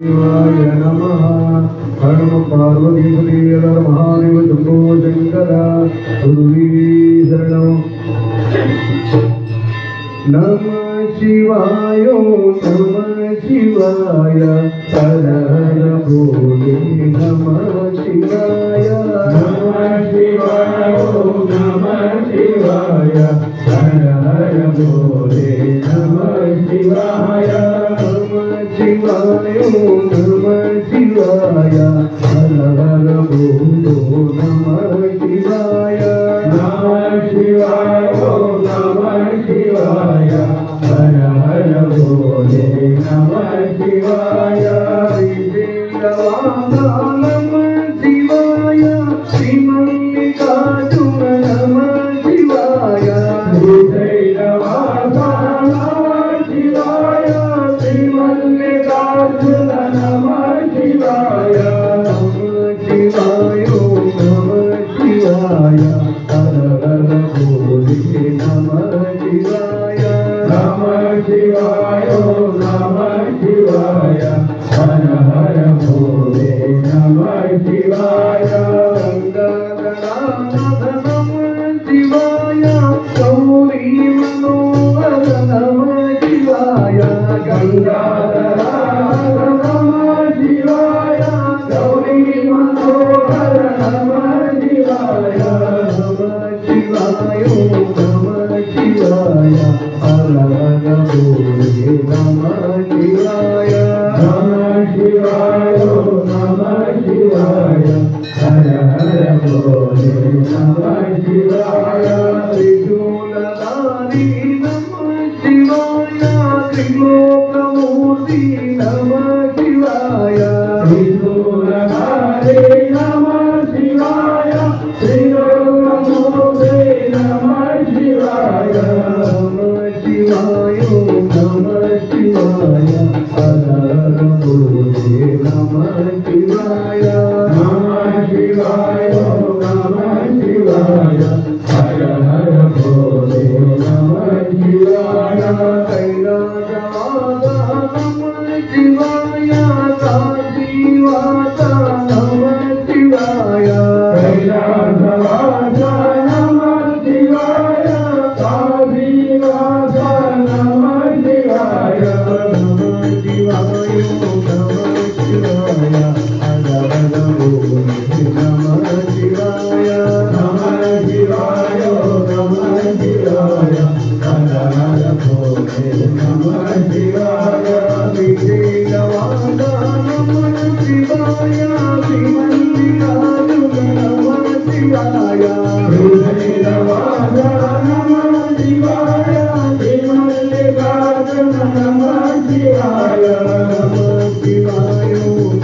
शिवाय नमः। हर पार्वती हर महादेव शंभो शंकर शरणं। नमः शिवाय नमः शिवाय हर हर भोले नमः शिवाय नमः शिवाय नमः शिवाय हर हर भोले नमः शिवाय नमः शिवाय नमः शिवाय हर हर भोले नमः शिवाय नमः शिवाय नमः शिवाय हर हर भोले नमः शिवाय नमः शिवाय श्रीमल्लिकार्जुन नमः शिवाय शिवाय श्रीमल्लिकार्जुन नमः शिवाय शिवाय नमः शिवाय हर हर भोले नमः शिवाय नमः शिवाय नमः शिवाय हर हर भोले नमः शिवाय गंगाधरनाथ नमः शिवाय गौरी मनोहर नमः शिवाय गंगाधरनाथ नमः शिवाय गौरी मनोहर नमः शिवाय नमः शिवाय नमः शिवाय हर हर भोले नमः शिवाय नमः शिवाय नमः शिवाय हर हर भोले नमः शिवाय त्रिशूलधारी नमः शिवाय त्रिलोकमूर्ति नमः शिवाय त्रिशूलधारी नमः शिवाय त्रिलोकमूर्ति नमः शिवाय नमः शिवाय नमः शिवाय हर हर भोले नमः शिवाय नमः शिवाय नमः शिवाय हर हर भोले नमः शिवाय कैलासवासा नमः शिवाय काशीवासा नमः शिवाय कैलासवासा नमः शिवाय काशीवासा नमः शिवाय नमः शिवाय नमः शिवाय हर हर भोले नमः शिवाय नमः शिवाय नमः शिवाय हर हर भोले नमः शिवाय विजयवादा नमः शिवाय श्रीमल्लिकार्जुन नमः शिवाय विजयवादा नमः शिवाय श्रीमल्लिकार्जुन नमः शिवाय नमः शिवाय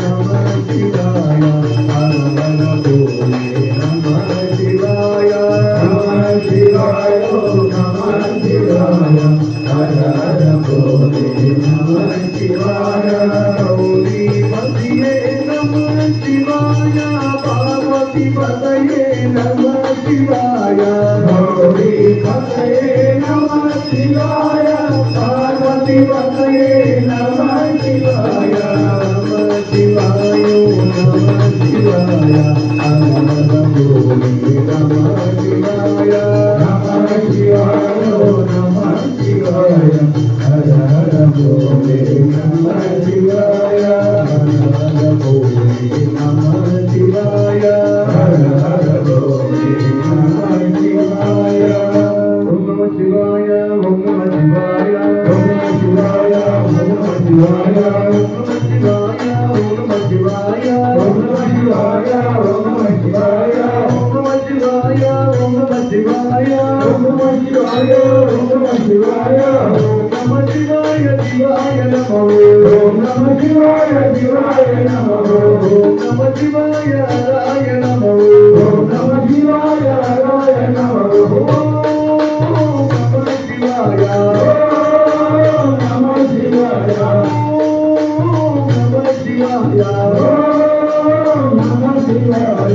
नमः शिवाय हर हर भोले नमः शिवाय नमः शिवाय नमः शिवाय हर हर भोले नमः शिवाय गौरी पतिये नमः शिवाय पार्वती पतये नमः शिवाय गौरी पतये नमः शिवाय पार्वती पतये नमः शिवाय नमः शिवाय नमः शिवाय हर हर भोले नमः शिवाय नमः शिवाय नमः शिवाय हर हर भोले नमः शिवाय हर हर भोले नमः शिवाय हर हर भोले नमः शिवाय ओम नमः शिवाय ओम नमः शिवाय ओम नमः शिवाय ओम नमः शिवाय ओम नमः शिवाय ओम नमः शिवाय ओम नमः शिवाय ओम नमः शिवाय ओम नमः शिवाय ओम नमः शिवाय ओम नमः शिवाय ओम नमः शिवाय शिवाय नमः ओम नमः शिवाय शिवाय नमः ओम नमः शिवाय हराय नमः ओम नमः शिवाय हराय नमः ओम नमः शिवाय ओम नमः शिवाय ओम नमः शिवाय ओम नमः शिवाय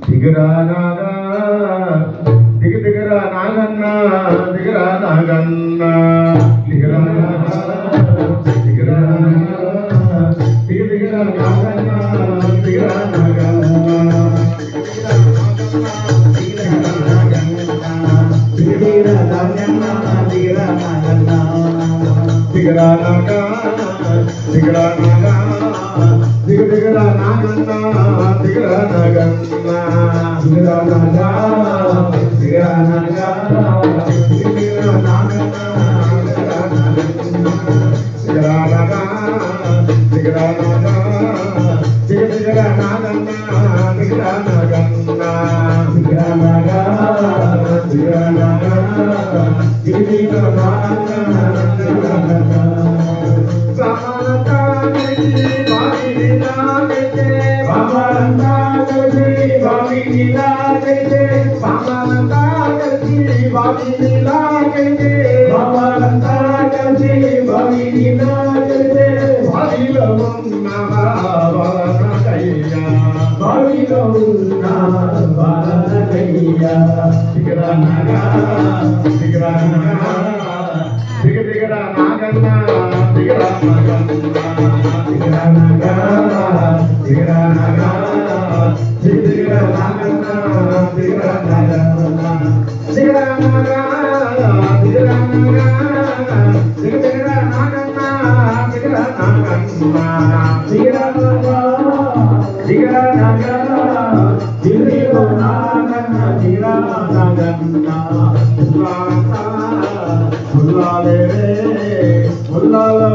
దిగరానాగా దిగరా నాగన్న దిగరా నాగన్న దిగరా దిగరా దిగరా నాగన్న దిగరా నాగన్న దిగరా నాగన్న దిగరా నాగన్న దిగరా నాగ దిగరా నాగ దిగరా నాగన్న దిగరా నాగన్న దిగరా నాగ దిగరా నాగ దిగరా నాగన్న దిగరా నాగ దిగరా నాగ దిగరా నాగన్న దిగరా నాగన్న దిగరా నాగ దిగరా నాగ దిగరా నాగన్న ముల్లాలే ముల్లాల